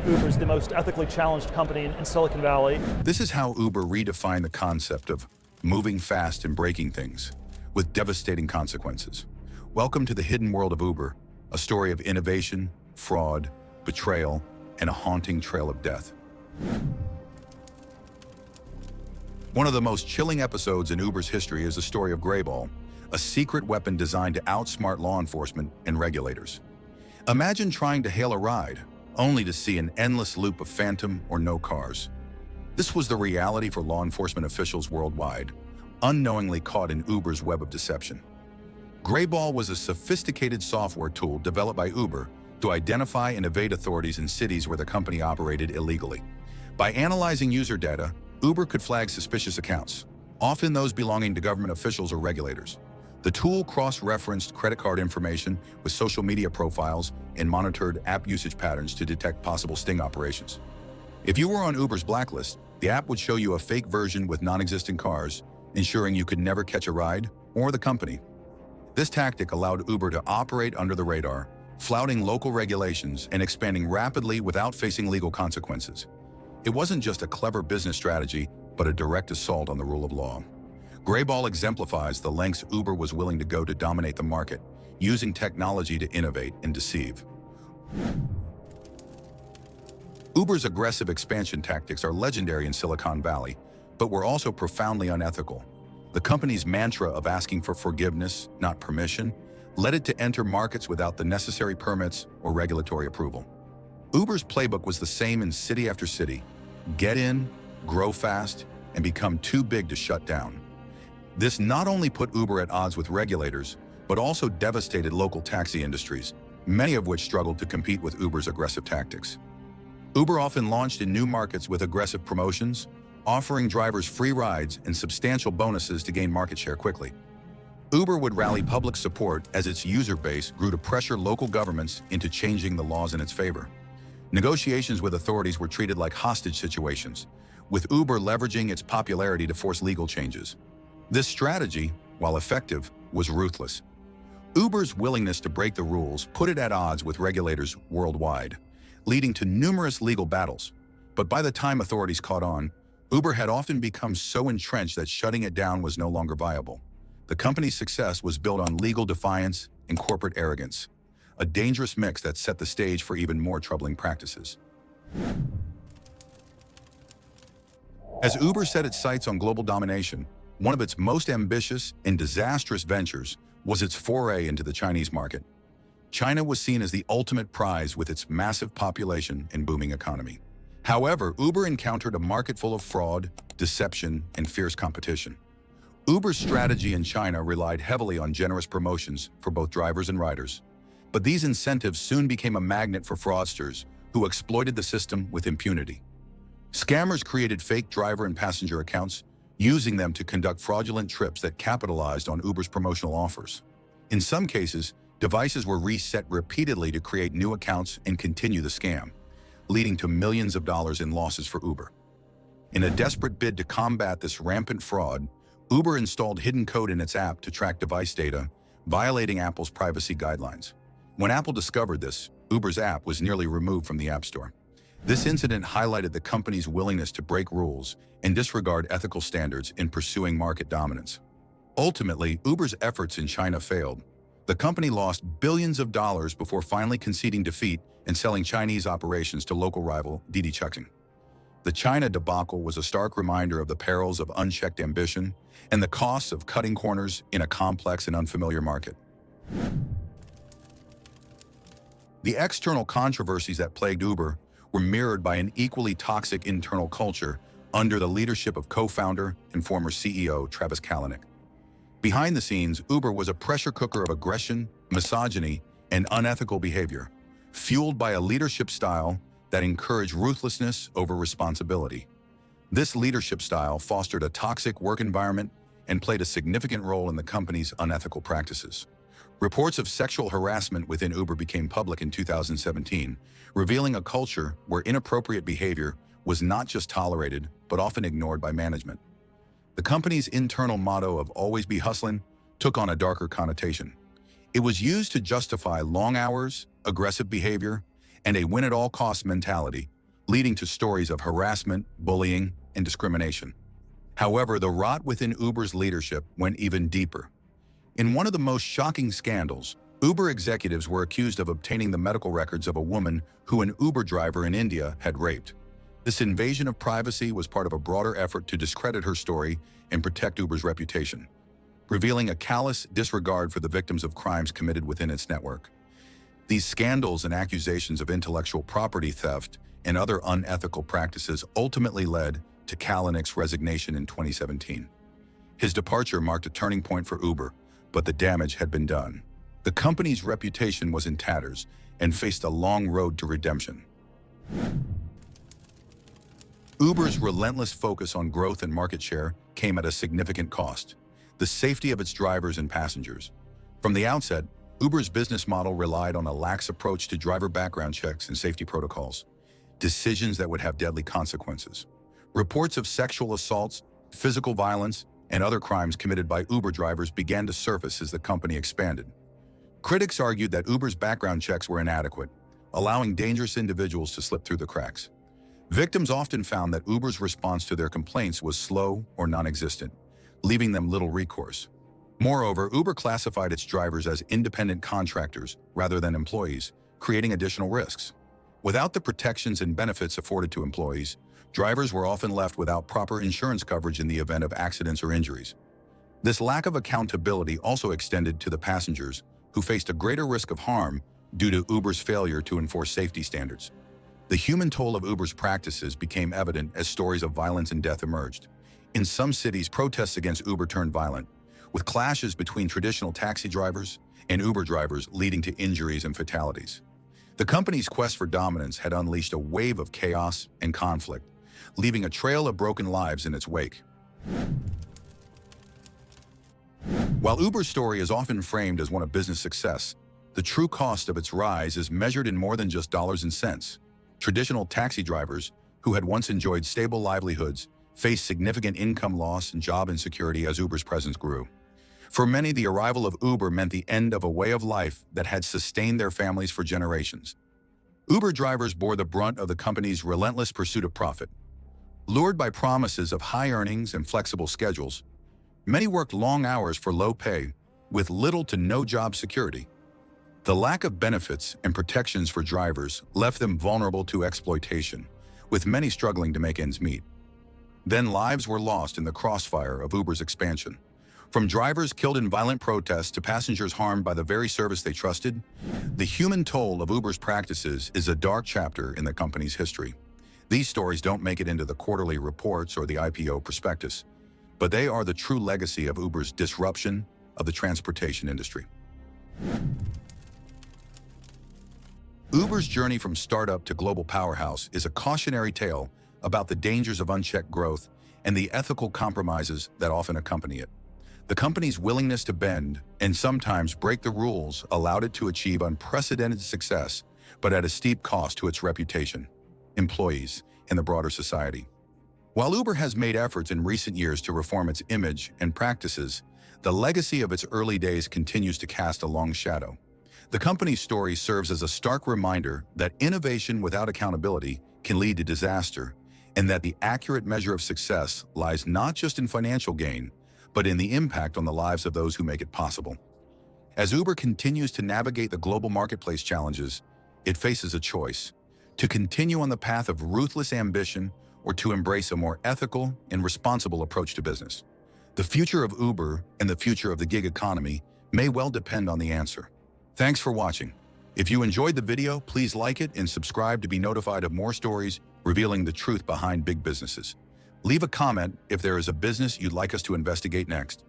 Uber is the most ethically challenged company in Silicon Valley. This is how Uber redefined the concept of moving fast and breaking things, with devastating consequences. Welcome to the hidden world of Uber, a story of innovation, fraud, betrayal, and a haunting trail of death. One of the most chilling episodes in Uber's history is the story of Greyball, a secret weapon designed to outsmart law enforcement and regulators. Imagine trying to hail a ride, only to see an endless loop of phantom or no cars. This was the reality for law enforcement officials worldwide, unknowingly caught in Uber's web of deception. Greyball was a sophisticated software tool developed by Uber to identify and evade authorities in cities where the company operated illegally. By analyzing user data, Uber could flag suspicious accounts, often those belonging to government officials or regulators. The tool cross-referenced credit card information with social media profiles and monitored app usage patterns to detect possible sting operations. If you were on Uber's blacklist, the app would show you a fake version with non-existent cars, ensuring you could never catch a ride or the company. This tactic allowed Uber to operate under the radar, flouting local regulations and expanding rapidly without facing legal consequences. It wasn't just a clever business strategy, but a direct assault on the rule of law. Greyball exemplifies the lengths Uber was willing to go to dominate the market, using technology to innovate and deceive. Uber's aggressive expansion tactics are legendary in Silicon Valley, but were also profoundly unethical. The company's mantra of asking for forgiveness, not permission, led it to enter markets without the necessary permits or regulatory approval. Uber's playbook was the same in city after city: get in, grow fast, and become too big to shut down. This not only put Uber at odds with regulators, but also devastated local taxi industries, many of which struggled to compete with Uber's aggressive tactics. Uber often launched in new markets with aggressive promotions, offering drivers free rides and substantial bonuses to gain market share quickly. Uber would rally public support as its user base grew to pressure local governments into changing the laws in its favor. Negotiations with authorities were treated like hostage situations, with Uber leveraging its popularity to force legal changes. This strategy, while effective, was ruthless. Uber's willingness to break the rules put it at odds with regulators worldwide, leading to numerous legal battles. But by the time authorities caught on, Uber had often become so entrenched that shutting it down was no longer viable. The company's success was built on legal defiance and corporate arrogance, a dangerous mix that set the stage for even more troubling practices. As Uber set its sights on global domination, one of its most ambitious and disastrous ventures was its foray into the Chinese market. China was seen as the ultimate prize with its massive population and booming economy. However, Uber encountered a market full of fraud, deception, and fierce competition. Uber's strategy in China relied heavily on generous promotions for both drivers and riders. But these incentives soon became a magnet for fraudsters who exploited the system with impunity. Scammers created fake driver and passenger accounts, using them to conduct fraudulent trips that capitalized on Uber's promotional offers. In some cases, devices were reset repeatedly to create new accounts and continue the scam, leading to millions of dollars in losses for Uber. In a desperate bid to combat this rampant fraud, Uber installed hidden code in its app to track device data, violating Apple's privacy guidelines. When Apple discovered this, Uber's app was nearly removed from the App Store. This incident highlighted the company's willingness to break rules and disregard ethical standards in pursuing market dominance. Ultimately, Uber's efforts in China failed. The company lost billions of dollars before finally conceding defeat and selling Chinese operations to local rival Didi Chuxing. The China debacle was a stark reminder of the perils of unchecked ambition and the costs of cutting corners in a complex and unfamiliar market. The external controversies that plagued Uber were mirrored by an equally toxic internal culture under the leadership of co-founder and former CEO Travis Kalanick. Behind the scenes, Uber was a pressure cooker of aggression, misogyny, and unethical behavior, fueled by a leadership style that encouraged ruthlessness over responsibility. This leadership style fostered a toxic work environment and played a significant role in the company's unethical practices. Reports of sexual harassment within Uber became public in 2017, revealing a culture where inappropriate behavior was not just tolerated, but often ignored by management. The company's internal motto of "always be hustling" took on a darker connotation. It was used to justify long hours, aggressive behavior, and a win-at-all-costs mentality, leading to stories of harassment, bullying, and discrimination. However, the rot within Uber's leadership went even deeper. In one of the most shocking scandals, Uber executives were accused of obtaining the medical records of a woman who an Uber driver in India had raped. This invasion of privacy was part of a broader effort to discredit her story and protect Uber's reputation, revealing a callous disregard for the victims of crimes committed within its network. These scandals and accusations of intellectual property theft and other unethical practices ultimately led to Kalanick's resignation in 2017. His departure marked a turning point for Uber, but the damage had been done. The company's reputation was in tatters and faced a long road to redemption. Uber's relentless focus on growth and market share came at a significant cost: the safety of its drivers and passengers. From the outset, Uber's business model relied on a lax approach to driver background checks and safety protocols, decisions that would have deadly consequences. Reports of sexual assaults, physical violence, and other crimes committed by Uber drivers began to surface as the company expanded. Critics argued that Uber's background checks were inadequate, allowing dangerous individuals to slip through the cracks. Victims often found that Uber's response to their complaints was slow or non-existent, leaving them little recourse. Moreover, Uber classified its drivers as independent contractors rather than employees, creating additional risks. Without the protections and benefits afforded to employees, drivers were often left without proper insurance coverage in the event of accidents or injuries. This lack of accountability also extended to the passengers, who faced a greater risk of harm due to Uber's failure to enforce safety standards. The human toll of Uber's practices became evident as stories of violence and death emerged. In some cities, protests against Uber turned violent, with clashes between traditional taxi drivers and Uber drivers leading to injuries and fatalities. The company's quest for dominance had unleashed a wave of chaos and conflict, leaving a trail of broken lives in its wake. While Uber's story is often framed as one of business success, the true cost of its rise is measured in more than just dollars and cents. Traditional taxi drivers, who had once enjoyed stable livelihoods, faced significant income loss and job insecurity as Uber's presence grew. For many, the arrival of Uber meant the end of a way of life that had sustained their families for generations. Uber drivers bore the brunt of the company's relentless pursuit of profit. Lured by promises of high earnings and flexible schedules, many worked long hours for low pay, with little to no job security. The lack of benefits and protections for drivers left them vulnerable to exploitation, with many struggling to make ends meet. Then lives were lost in the crossfire of Uber's expansion. From drivers killed in violent protests to passengers harmed by the very service they trusted, the human toll of Uber's practices is a dark chapter in the company's history. These stories don't make it into the quarterly reports or the IPO prospectus, but they are the true legacy of Uber's disruption of the transportation industry. Uber's journey from startup to global powerhouse is a cautionary tale about the dangers of unchecked growth and the ethical compromises that often accompany it. The company's willingness to bend and sometimes break the rules allowed it to achieve unprecedented success, but at a steep cost to its reputation, employees, and the broader society. While Uber has made efforts in recent years to reform its image and practices, the legacy of its early days continues to cast a long shadow. The company's story serves as a stark reminder that innovation without accountability can lead to disaster, and that the accurate measure of success lies not just in financial gain, but in the impact on the lives of those who make it possible. As Uber continues to navigate the global marketplace challenges, it faces a choice: to continue on the path of ruthless ambition or to embrace a more ethical and responsible approach to business. The future of Uber and the future of the gig economy may well depend on the answer. Thanks for watching. If you enjoyed the video, please like it and subscribe to be notified of more stories revealing the truth behind big businesses. Leave a comment if there is a business you'd like us to investigate next.